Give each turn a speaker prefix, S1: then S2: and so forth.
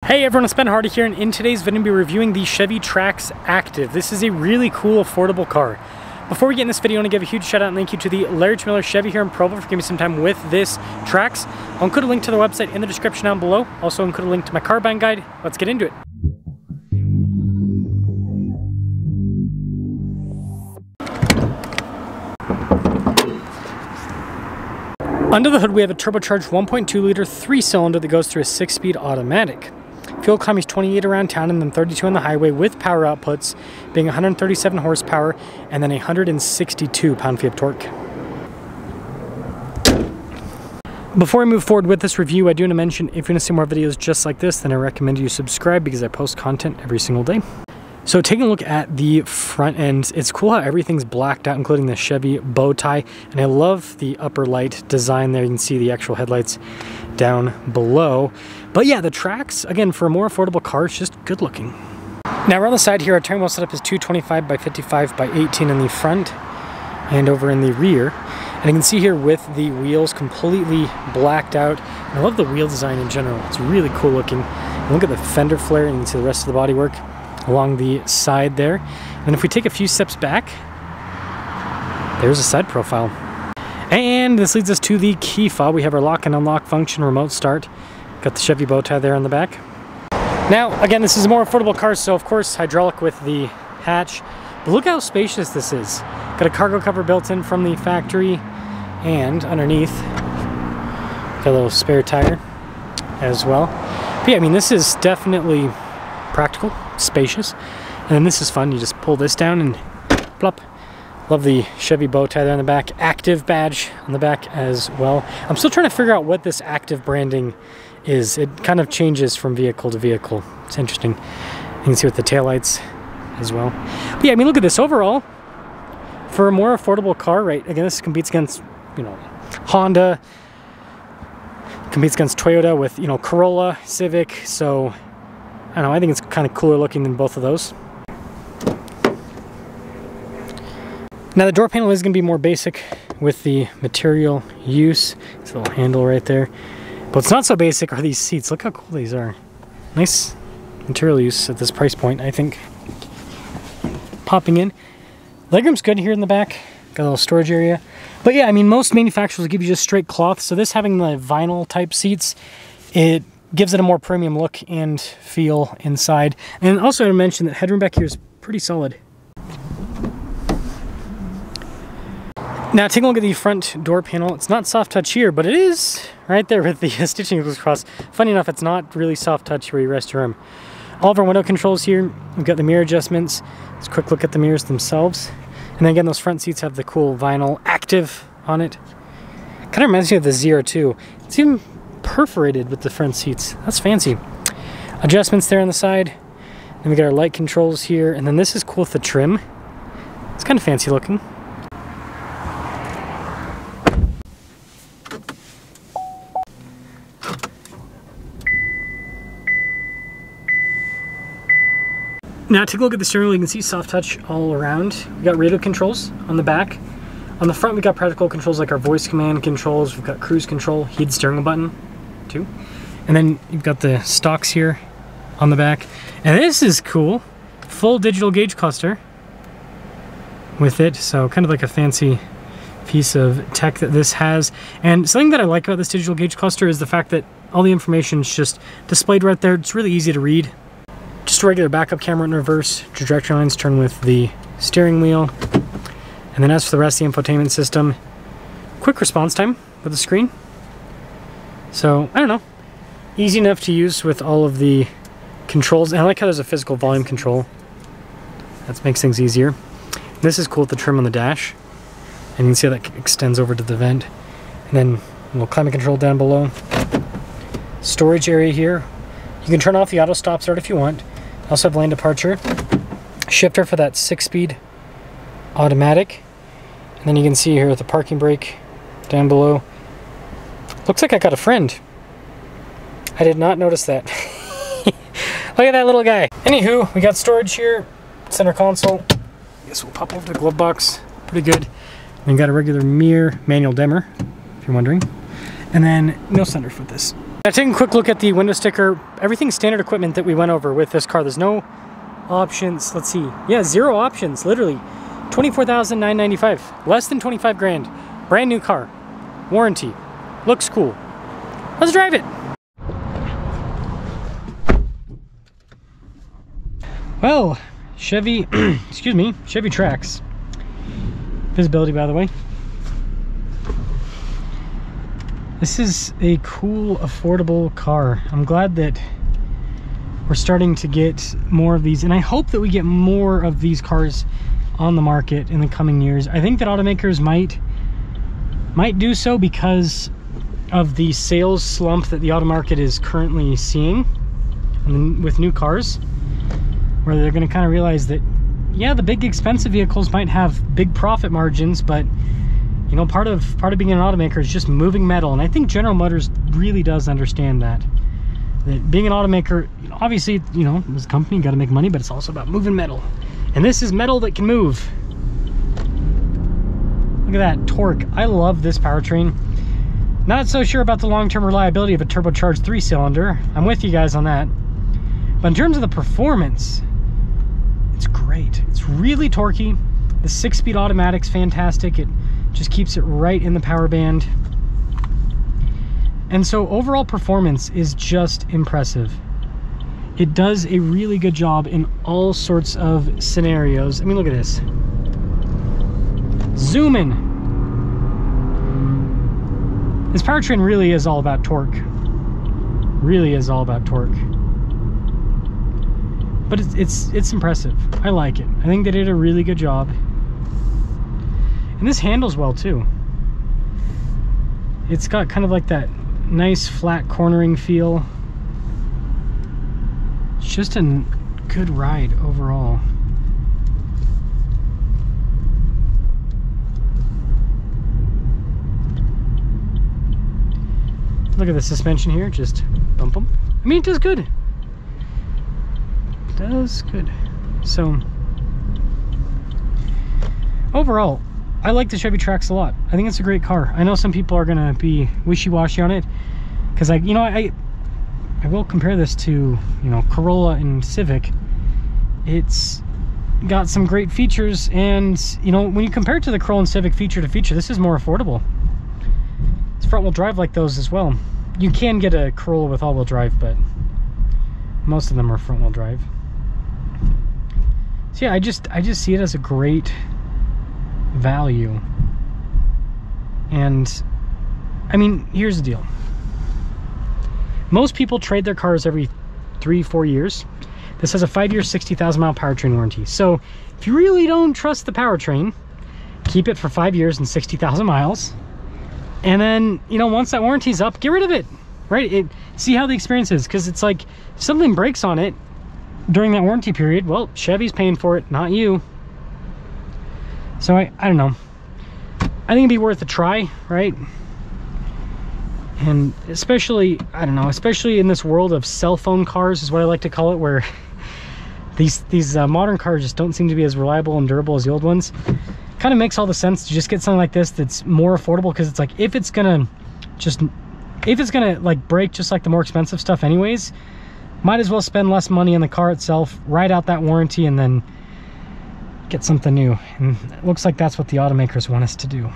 S1: Hey everyone, it's Ben Hardy here, and in today's video, I'll be reviewing the Chevy Trax Activ. This is a really cool, affordable car. Before we get in this video, I want to give a huge shout out and thank you to the Larry Miller Chevy here in Provo for giving me some time with this Trax. I'll include a link to their website in the description down below. Also include a link to my car buying guide. Let's get into it. Under the hood, we have a turbocharged 1.2 liter 3-cylinder that goes through a 6-speed automatic. Fuel economy is 28 around town and then 32 on the highway, with power outputs being 137 horsepower and then 162 pound-feet of torque. Before I move forward with this review, I do want to mention if you want to see more videos just like this, then I recommend you subscribe because I post content every single day. So taking a look at the front end, it's cool how everything's blacked out, including the Chevy bow tie, and I love the upper light design there. You can see the actual headlights down below. But yeah, the Trax, again, for a more affordable car, it's just good looking. Now around the side here, our turning wheel setup is 225 by 55 by 18 in the front and over in the rear. And you can see here with the wheels completely blacked out. And I love the wheel design in general. It's really cool looking. And look at the fender flare, and you can see the rest of the bodywork along the side there. And if we take a few steps back, there's a side profile. And this leads us to the key fob. We have our lock and unlock function, remote start. Got the Chevy bow tie there on the back. Now, again, this is a more affordable car, so of course hydraulic with the hatch. But look how spacious this is. Got a cargo cover built in from the factory, and underneath, got a little spare tire as well. But yeah, I mean, this is definitely practical, spacious, and then this is fun. You just pull this down and plop. Love the Chevy bow tie there on the back. Activ badge on the back as well. I'm still trying to figure out what this Activ branding is. It kind of changes from vehicle to vehicle. It's interesting. You can see with the taillights as well. But yeah, I mean, look at this. Overall, for a more affordable car, right, again, this competes against, you know, Honda, competes against Toyota with, you know, Corolla, Civic, so I don't know, I think it's kind of cooler looking than both of those. Now the door panel is going to be more basic with the material use. It's a little handle right there. But what's not so basic are these seats. Look how cool these are. Nice material use at this price point, I think. Popping in. Legroom's good here in the back. Got a little storage area. But yeah, I mean, most manufacturers give you just straight cloth. So this having the vinyl type seats, it gives it a more premium look and feel inside. And also I mentioned that headroom back here is pretty solid. Now taking a look at the front door panel, it's not soft touch here, but it is right there with the stitching goes across. Funny enough, it's not really soft touch where you rest your arm. All of our window controls here, we've got the mirror adjustments. Let's quick look at the mirrors themselves. And then again, those front seats have the cool vinyl Activ on it. Kind of reminds me of the Zero too. It's even perforated with the front seats. That's fancy. Adjustments there on the side. Then we got our light controls here, and then this is cool with the trim. It's kind of fancy looking. Now take a look at the steering wheel. You can see soft touch all around. We got radio controls on the back. On the front we got practical controls like our voice command controls. We've got cruise control, heated steering wheel button too. And then you've got the stocks here on the back. And this is cool. Full digital gauge cluster with it. So kind of like a fancy piece of tech that this has. And something that I like about this digital gauge cluster is the fact that all the information is just displayed right there. It's really easy to read. Just a regular backup camera in reverse. Trajectory lines turn with the steering wheel. And then as for the rest of the infotainment system, quick response time with the screen. So, I don't know, easy enough to use with all of the controls. And I like how there's a physical volume control. That makes things easier. This is cool with the trim on the dash. And you can see how that extends over to the vent. And then a little climate control down below. Storage area here. You can turn off the auto stop start if you want. Also have lane departure. Shifter for that 6-speed automatic. And then you can see here with the parking brake down below. Looks like I got a friend. I did not notice that. Look at that little guy. Anywho, we got storage here. Center console. I guess we'll pop over to the glove box. Pretty good. And got a regular mirror manual dimmer, if you're wondering. And then no sunroof with this. Now taking a quick look at the window sticker, everything's standard equipment that we went over with this car. There's no options. Let's see. Yeah, 0 options, literally. $24,995, less than 25 grand. Brand new car, warranty, looks cool. Let's drive it. Well, Chevy, excuse me, Chevy Trax. Visibility, by the way. This is a cool, affordable car. I'm glad that we're starting to get more of these, and I hope that we get more of these cars on the market in the coming years. I think that automakers might do so because of the sales slump that the auto market is currently seeing, and then with new cars, where they're going to kind of realize that, yeah, the big expensive vehicles might have big profit margins, but you know, part of being an automaker is just moving metal. And I think General Motors really does understand that being an automaker, obviously, you know, as a company, you got to make money, but it's also about moving metal. And this is metal that can move. Look at that torque. I love this powertrain. Not so sure about the long-term reliability of a turbocharged 3-cylinder. I'm with you guys on that. But in terms of the performance, it's great. It's really torquey. The 6-speed automatic's fantastic. It just keeps it right in the power band. And so overall performance is just impressive. It does a really good job in all sorts of scenarios. I mean, look at this. Zoom in. This powertrain really is all about torque. Really is all about torque. But it's impressive. I like it. I think they did a really good job. And this handles well too. It's got kind of like that nice flat cornering feel. It's just a good ride overall. Look at the suspension here, just bump them. I mean, it does good. It does good. So overall, I like the Chevy Trax a lot. I think it's a great car. I know some people are gonna be wishy-washy on it, because I will compare this to, you know, Corolla and Civic. It's got some great features, and you know, when you compare it to the Corolla and Civic feature to feature, this is more affordable. It's front-wheel drive like those as well. You can get a Corolla with all-wheel drive, but most of them are front-wheel drive. So yeah, I just see it as a great value. And I mean, here's the deal. Most people trade their cars every 3-4 years. This has a 5-year 60,000 mile powertrain warranty. So if you really don't trust the powertrain, keep it for 5 years and 60,000 miles. And then, you know, once that warranty's up, get rid of it, right? See how the experience is, because it's like, if something breaks on it during that warranty period, well, Chevy's paying for it, not you. So I don't know. I think it'd be worth a try, right? And especially, I don't know, especially in this world of cell phone cars is what I like to call it, where these modern cars just don't seem to be as reliable and durable as the old ones. Kind of makes all the sense to just get something like this that's more affordable, because it's like, if it's gonna like break just like the more expensive stuff anyways, might as well spend less money on the car itself, ride out that warranty, and then get something new. And it looks like that's what the automakers want us to do.